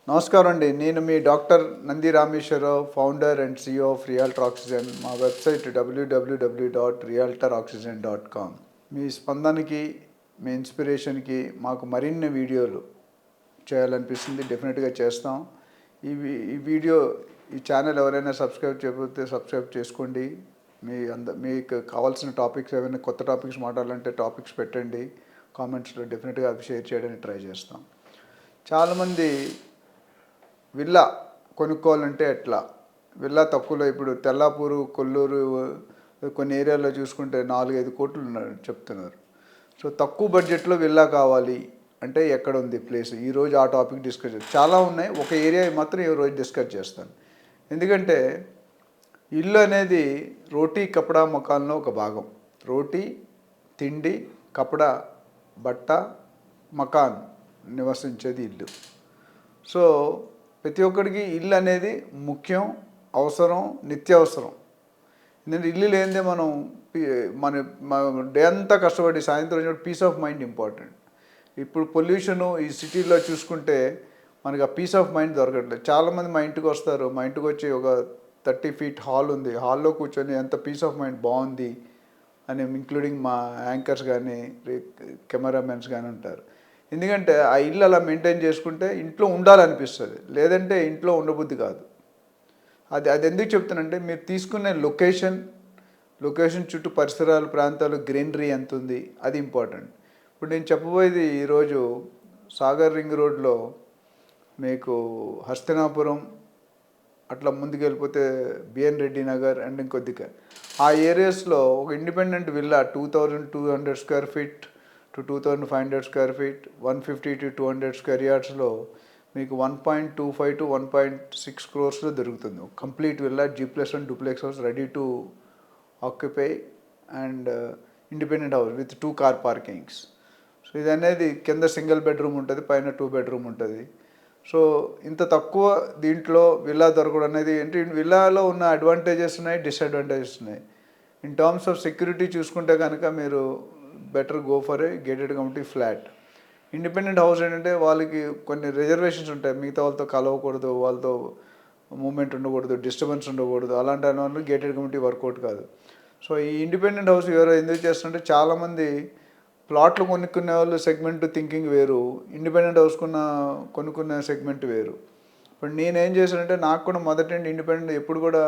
నమస్కారం అండి. నేను మీ doctor Nandi Rameshwara Rao, founder and CEO of realtor oxygen. మా వెబ్సైట్ www.realtoroxygen.com. మీ స్పందనకి, మీ ఇన్స్పిరేషన్కి మాకు మరిన్ని వీడియోలు చేయాలనిపిస్తుంది. డెఫినెట్గా చేస్తాం. ఈ వీడియో ఈ ఛానల్ ఎవరైనా సబ్స్క్రైబ్ చేయకపోతే సబ్స్క్రైబ్ చేసుకోండి. మీకు కావాల్సిన టాపిక్స్ ఏమైనా కొత్త టాపిక్స్ మాట్లాడాలంటే టాపిక్స్ పెట్టండి కామెంట్స్లో. డెఫినెట్గా అవి షేర్ చేయడానికి ట్రై చేస్తాం. చాలామంది విల్లా కొనుక్కోవాలంటే ఎట్లా, విల్లా తక్కువలో ఇప్పుడు తెల్లాపూరు, కొల్లూరు కొన్ని ఏరియాల్లో చూసుకుంటే 4-5 కోట్లు చెప్తున్నారు. సో తక్కువ బడ్జెట్లో విల్లా కావాలి అంటే ఎక్కడ ఉంది ప్లేస్? ఈరోజు ఆ టాపిక్ డిస్కస్ చేస్తాను. చాలా ఉన్నాయి, ఒక ఏరియా మాత్రం ఈరోజు డిస్కస్ చేస్తాను. ఎందుకంటే ఇల్లు అనేది రోటీ కపడా మకాన్లో ఒక భాగం. రోటీ, తిండి, కపడా, బట్ట, మకాన్, నివసించేది ఇల్లు. సో ప్రతి ఒక్కడికి ఇల్లు అనేది ముఖ్యం, అవసరం, నిత్యావసరం. ఎందుకంటే ఇల్లు లేనిదే మన డే అంతా కష్టపడి సాయంత్రం వచ్చినప్పుడు పీస్ ఆఫ్ మైండ్ ఇంపార్టెంట్. ఇప్పుడు పొల్యూషను ఈ సిటీలో చూసుకుంటే మనకి ఆ పీస్ ఆఫ్ మైండ్ దొరకట్లేదు. చాలామంది మా ఇంటికి వస్తారు, మా ఇంటికి వచ్చి ఒక 30 feet హాల్ ఉంది, హాల్లో కూర్చొని ఎంత పీస్ ఆఫ్ మైండ్ బాగుంది అని, ఇంక్లూడింగ్ మా యాంకర్స్ కానీ కెమెరామెన్స్ కానీ ఉంటారు. ఎందుకంటే ఆ ఇల్లు అలా మెయింటైన్ చేసుకుంటే ఇంట్లో ఉండాలనిపిస్తుంది, లేదంటే ఇంట్లో ఉండబుద్ధి కాదు. అది ఎందుకు చెప్తానంటే మీరు తీసుకునే లొకేషన్ చుట్టూ పరిసరాలు, ప్రాంతాలు, గ్రీనరీ ఎంత ఉంది, అది ఇంపార్టెంట్. ఇప్పుడు నేను చెప్పబోయేది ఈరోజు సాగర్ రింగ్ రోడ్లో మీకు హస్తినాపురం అట్లా ముందుకు వెళ్ళిపోతే బిఎన్ రెడ్డి నగర్ అండ్ ఇంకొద్దిగా ఆ ఏరియాస్లో ఒక independent villa 2200 square feet to 2500 square feet, 150 to 200 square yardsలో మీకు 1.25 to 1.6 crores దొరుకుతుంది. Complete villa, G+1 duplex house, ready to occupy and independent house with 2 car parkings. So ఇది అనేది కింద సింగిల్ బెడ్రూమ్ ఉంటుంది, పైన 2 bedroom ఉంటుంది. సో ఇంత తక్కువ దీంట్లో విల్లా దొరకడం అనేది ఏంటి, విల్లాలో ఉన్న అడ్వాంటేజెస్ ఉన్నాయి, డిసడ్వాంటేజెస్ ఉన్నాయి. ఇన్ టర్మ్స్ ఆఫ్ సెక్యూరిటీ చూసుకుంటే కనుక మీరు better go for a gated community flat. Independent house ఏంటంటే వాళ్ళకి కొన్ని రిజర్వేషన్స్ ఉంటాయి, మిగతా వాళ్ళతో కలవకూడదు, వాళ్ళతో మూమెంట్ ఉండకూడదు, డిస్టర్బెన్స్ ఉండకూడదు. అలాంటి వాళ్ళు గేటెడ్ కమ్యూనిటీ వర్కౌట్ కాదు. సో ఈ ఇండిపెండెంట్ హౌస్ ఎవరో ఎందుకు చేస్తుంటే చాలామంది ప్లాట్లు కొనుక్కునే వాళ్ళు సెగ్మెంట్ థింకింగ్ వేరు, ఇండిపెండెంట్ హౌస్ కొనుక్కునే సెగ్మెంట్ వేరు. ఇప్పుడు నేనేం చేశానంటే నాకు కూడా మొదటి ఇండిపెండెంట్ ఎప్పుడు కూడా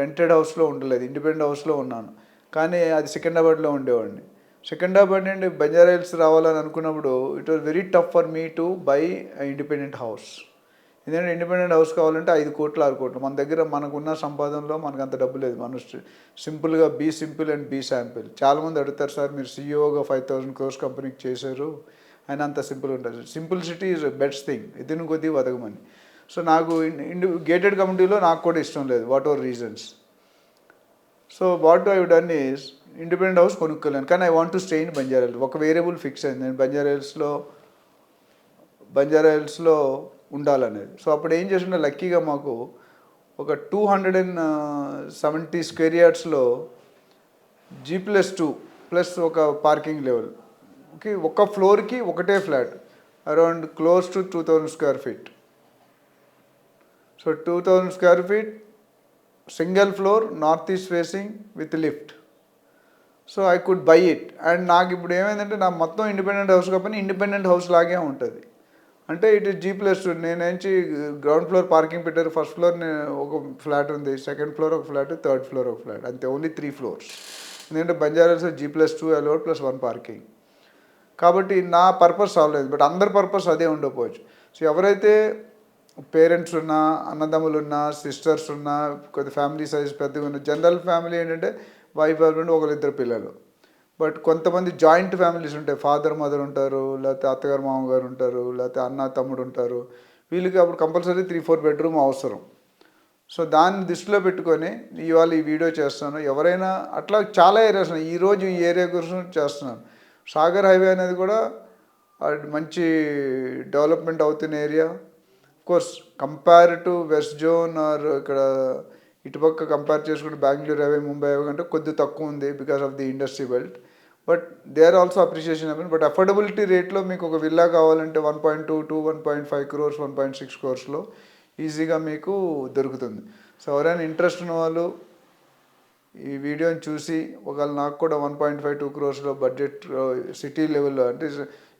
రెంటెడ్ హౌస్లో ఉండలేదు, ఇండిపెండెంట్ హౌస్లో ఉన్నాను. కానీ అది సికింద్రాబాద్లో ఉండేవాడిని. సికింద్రాబాద్ నుండి బంజారా హిల్స్ రావాలని అనుకున్నప్పుడు it was very tough for me to buy independent house. ఎందుకంటే ఇండిపెండెంట్ హౌస్ కావాలంటే 5 కోట్లు 6 కోట్లు. మన దగ్గర మనకున్న సంపాదనలో మనకు అంత డబ్బు లేదు. మనం సింపుల్గా be simple and be sample. చాలామంది అడుగుతారు, సార్ మీరు సీఈఓగా 5,000 crores కంపెనీకి చేశారు, ఆయన అంత సింపుల్ ఉంటుంది. సింపుల్సిటీ ఈజ్ బెస్ట్ థింగ్, ఇదిని కొద్దీ బతకమని. సో నాకు గేటెడ్ కమ్యూనిటీలో నాకు కూడా ఇష్టం లేదు, whatever reasons. So what I done is independent house కొనుక్కోలేను, కానీ I want to stay in Banjara Hills. ఒక వేరియబుల్ ఫిక్స్ అయింది, నేను బంజారా హిల్స్లో ఉండాలనేది. సో అప్పుడు ఏం చేస్తుంటే లక్కీగా మాకు ఒక 270 square yardsలో G+2 ప్లస్ ఒక పార్కింగ్ లెవెల్కి ఒక ఫ్లోర్కి ఒకటే flat, around close to 2000 square feet. So 2000 square feet single floor, north east facing with lift. So I could buy it. And నాకు ఇప్పుడు ఏమైందంటే నా మొత్తం ఇండిపెండెంట్ హౌస్ కాబట్టి ఇండిపెండెంట్ హౌస్ లాగే ఉంటుంది. అంటే ఇట్ ఈస్ G+2. నేనేంచి గ్రౌండ్ ఫ్లోర్ పార్కింగ్ పెట్టారు, ఫస్ట్ ఫ్లోర్ ఒక ఫ్లాట్ ఉంది, సెకండ్ ఫ్లోర్ ఒక ఫ్లాట్, థర్డ్ ఫ్లోర్ ఒక ఫ్లాట్, అంతే, ఓన్లీ 3 floors. ఎందుకంటే బంజారాస్ G+2 అలౌడ్ +1 parking. కాబట్టి నా పర్పస్ సాల్వ్ అయింది. బట్ అందరి పర్పస్ అదే ఉండకపోవచ్చు. సో ఎవరైతే పేరెంట్స్ ఉన్నా, అన్నదమ్ములు ఉన్నా, సిస్టర్స్ ఉన్నా, కొద్ది ఫ్యామిలీ సైజ్ పెద్దగా ఉన్న, జనరల్ ఫ్యామిలీ ఏంటంటే వైఫ్ హస్బెండ్, ఒకరిద్దరు పిల్లలు. బట్ కొంతమంది జాయింట్ ఫ్యామిలీస్ ఉంటాయి, ఫాదర్ మదర్ ఉంటారు, లేకపోతే అత్తగారు మామగారు ఉంటారు, లేకపోతే అన్న తమ్ముడు ఉంటారు. వీళ్ళకి అప్పుడు కంపల్సరీ 3-4 bedroom అవసరం. సో దాన్ని దృష్టిలో పెట్టుకొని ఇవాళ ఈ వీడియో చేస్తాను. ఎవరైనా అట్లా చాలా ఏరియాస్ ఉన్నాయి, ఈరోజు ఈ ఏరియా కోసం చేస్తున్నాను. సాగర్ హైవే అనేది కూడా మంచి డెవలప్మెంట్ అవుతున్న area. Course compare to west zone or ఇక్కడ ఇటుపక్క కంపేర్ చేసుకుంటే బెంగళూరు హైవే, ముంబై హైవే కంటే కొద్ది తక్కువ ఉంది because of the industry belt. But they are also appreciation happen. But affordability రేట్లో మీకు ఒక విల్లా కావాలంటే 1.2 టు 1.5 crores 1.6 crores ఈజీగా మీకు దొరుకుతుంది. సో ఎవరైనా ఇంట్రెస్ట్ ఉన్న వాళ్ళు ఈ వీడియోని చూసి ఒకవేళ నాకు కూడా 1.5-2 crores బడ్జెట్ సిటీ లెవెల్లో అంటే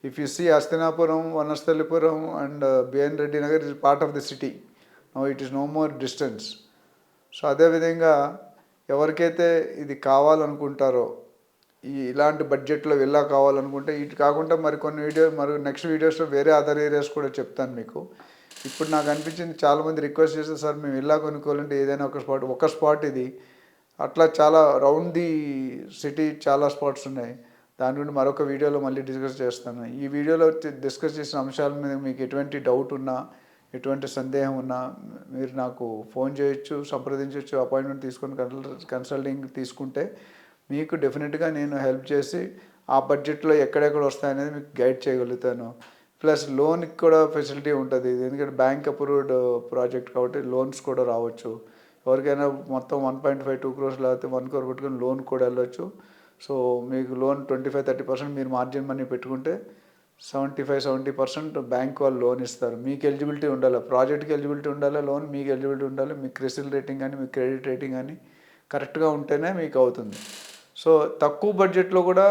if you see Hastinapuram, Vanasthalipuram and BN Reddy Nagar is part of the city. No it is no more distance. So అదేవిధంగా ఎవరికైతే ఇది కావాలనుకుంటారో ఇలాంటి బడ్జెట్లో విల్లా కావాలనుకుంటే ఇటు కాకుండా మరి నెక్స్ట్ వీడియోస్లో వేరే అదర్ ఏరియాస్ కూడా చెప్తాను మీకు. ఇప్పుడు నాకు అనిపించింది చాలామంది రిక్వెస్ట్ చేస్తే సార్ మేము విల్లా కొనుక్కోవాలంటే ఏదైనా ఒక స్పాట్ ఇది, అట్లా చాలా రౌండ్ ది సిటీ చాలా స్పాట్స్ ఉన్నాయి. దాని గురించి మరొక వీడియోలో మళ్ళీ డిస్కస్ చేస్తాను. ఈ వీడియోలో డిస్కస్ చేసిన అంశాల మీద మీకు ఎటువంటి డౌట్ ఉన్నా, ఎటువంటి సందేహం ఉన్నా మీరు నాకు ఫోన్ చేయొచ్చు, సంప్రదించవచ్చు. అపాయింట్మెంట్ తీసుకొని కన్సల్టింగ్ తీసుకుంటే మీకు డెఫినెట్గా నేను హెల్ప్ చేసి ఆ బడ్జెట్లో ఎక్కడెక్కడ వస్తాయనేది మీకు గైడ్ చేయగలుగుతాను. ప్లస్ లోన్కి కూడా ఫెసిలిటీ ఉంటుంది. ఎందుకంటే బ్యాంక్ అప్రూవ్డ్ ప్రాజెక్ట్ కాబట్టి లోన్స్ కూడా రావచ్చు. ఎవరికైనా మొత్తం 1.5-2 crores లేకపోతే 1 crore పెట్టుకుని లోన్ కూడా వెళ్ళొచ్చు. సో మీకు లోన్ 25-30% మీరు మార్జిన్ మనీ పెట్టుకుంటే 75-70% బ్యాంక్ వాళ్ళు లోన్ ఇస్తారు. మీకు ఎలిజిబిలిటీ ఉండాలి, ప్రాజెక్ట్కి ఎలిజిబిలిటీ ఉండాలి, లోన్ మీకు ఎలిజిబిలిటీ ఉండాలి, మీ క్రెసిల్ రేటింగ్ కానీ మీ క్రెడిట్ రేటింగ్ కానీ కరెక్ట్గా ఉంటేనే మీకు అవుతుంది. సో తక్కువ బడ్జెట్లో కూడా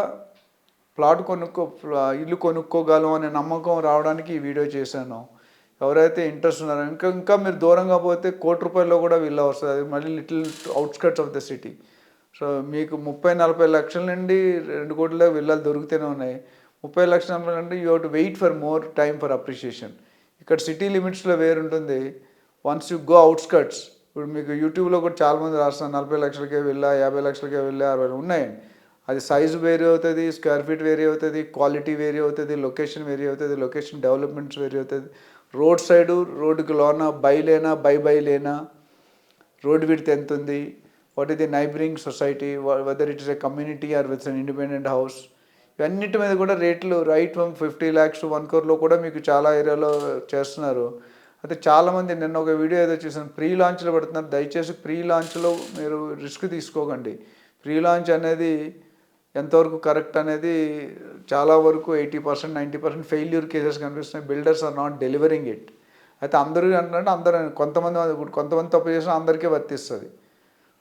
ఇల్లు కొనుక్కోగలం అనే నమ్మకం రావడానికి ఈ వీడియో చేశాను. ఎవరైతే ఇంట్రెస్ట్ ఉన్నారో ఇంకా మీరు దూరంగా పోతే ₹1,00,00,000 కూడా విల్లా వస్తుంది. అది మళ్ళీ little outskirts of the city. So మీకు 30-40 లక్షల నుండి 2 కోట్ల విల్లాలు దొరుకుతూనే ఉన్నాయి. 30 లక్షల అంటే you have to wait for more time for appreciation. ఇక్కడ సిటీ లిమిట్స్లో వేరుంటుంది. వన్స్ యూ గో అవుట్స్కట్స్, ఇప్పుడు మీకు యూట్యూబ్లో కూడా చాలామంది రాస్తున్నారు 40 లక్షలకే విల్లా, 50 లక్షలకే విల్లా, 60 ఉన్నాయండి. అది సైజు వేరీ అవుతుంది, స్క్వేర్ ఫీట్ వేరీ అవుతుంది, క్వాలిటీ వేరీ అవుతుంది, లొకేషన్ వేరీ అవుతుంది, లొకేషన్ డెవలప్మెంట్స్ వేరీ అవుతుంది, రోడ్ సైడు రోడ్డుకి లోన బై లేనా, రోడ్ విడ్త్ ఎంత ఉంది, what is the neighbouring society, whether it is a community or with an independent house, ఇవన్నిటి మీద కూడా రేట్లు right from 50 lakhs to 1 crore కూడా మీకు చాలా ఏరియాలో చేస్తున్నారు. అయితే చాలామంది నిన్న ఒక వీడియో ఏదో చూసాను, ప్రీ లాంచ్లో పెడుతున్నారు. దయచేసి ప్రీ లాంచ్లో మీరు రిస్క్ తీసుకోకండి. ప్రీ లాంచ్ అనేది ఎంతవరకు కరెక్ట్ అనేది చాలా వరకు 80%, 90% ఫెయిల్యూర్ కేసెస్ కనిపిస్తున్నాయి. Builders are not delivering it. అయితే అందరూ అంటున్నారంటే అందరూ కొంతమంది తప్పు చేసినా అందరికీ వర్తిస్తుంది.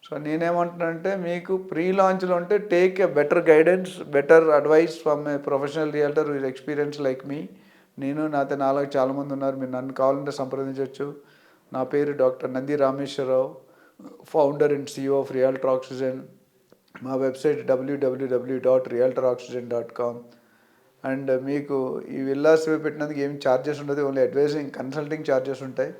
సో నేనేమంటున్నానంటే మీకు ప్రీ లాంచ్లో ఉంటే take a better guidance, better advice from a professional realtor with experience like me. నాతో నాలుగు చాలామంది ఉన్నారు, మీరు నన్ను కావాలంటే సంప్రదించవచ్చు. నా పేరు doctor Nandi Rameshwara Rao, founder and CEO of realtor oxygen. మా వెబ్సైట్ www.realtoroxygen.com. అండ్ మీకు ఈ విల్లాస్ పెట్టినందుకు ఏమి ఛార్జెస్ ఉండదు, ఓన్లీ అడ్వైజింగ్ కన్సల్టింగ్ ఛార్జెస్ ఉంటాయి.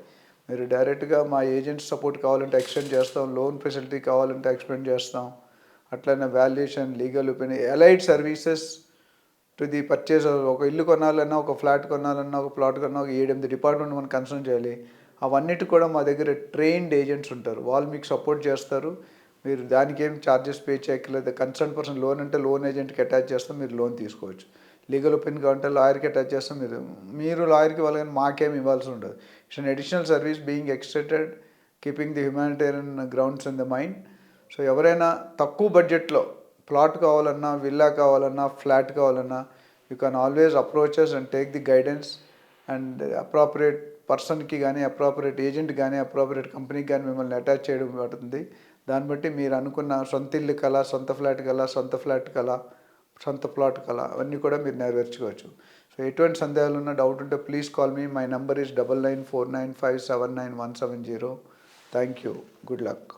మీరు డైరెక్ట్గా మా ఏజెంట్స్ సపోర్ట్ కావాలంటే ఎక్స్టెండ్ చేస్తాం, లోన్ ఫెసిలిటీ కావాలంటే ఎక్స్టెండ్ చేస్తాం, అట్లనే valuation, legal opinion, allied services to the purchase. ఒక ఇల్లు కొనాలన్నా, ఒక ఫ్లాట్ కొనాలన్నా, ఒక ప్లాట్ కొన్నా, ఒక 7-8 డిపార్ట్మెంట్ మనం కన్సల్ట్ చేయాలి. అవన్నిటి కూడా మా దగ్గర ట్రైన్డ్ ఏజెంట్స్ ఉంటారు, వాళ్ళు మీకు సపోర్ట్ చేస్తారు. మీరు దానికి ఏం ఛార్జెస్ పే చేయక్కర్లేదు. కన్సర్న్ పర్సన్ లోన్ అంటే లోన్ ఏజెంట్కి అటాచ్ చేస్తాం, మీరు లోన్ తీసుకోవచ్చు. లీగల్ ఒపీనియన్ కావాలంటే లాయర్కి అటాచ్ చేస్తాం, మీరు లాయర్కి వాళ్ళని మాకేం ఇవ్వాల్సి ఉండదు. It's an additional service being extended, keeping the humanitarian grounds in the mind. So ఎవరైనా తక్కువ బడ్జెట్లో ప్లాట్ కావాలన్నా, విల్లా కావాలన్నా, ఫ్లాట్ కావాలన్నా, you can always approaches and take the guidance. And appropriate పర్సన్కి కానీ, అప్రాపరియేట్ ఏజెంట్ కానీ, అప్రాపరియేట్ కంపెనీకి కానీ మిమ్మల్ని అటాచ్ చేయడం పడుతుంది. దాన్ని బట్టి మీరు అనుకున్న సొంత ఇల్లు కల, సొంత ఫ్లాట్ కల, సొంత ప్లాట్ కల అవన్నీ కూడా మీరు నెరవేర్చుకోవచ్చు. సో ఎటువంటి సందేహాలు ఉన్నా, డౌట్ ఉంటే please call me. My number is 9949579170. Thank you. Good luck.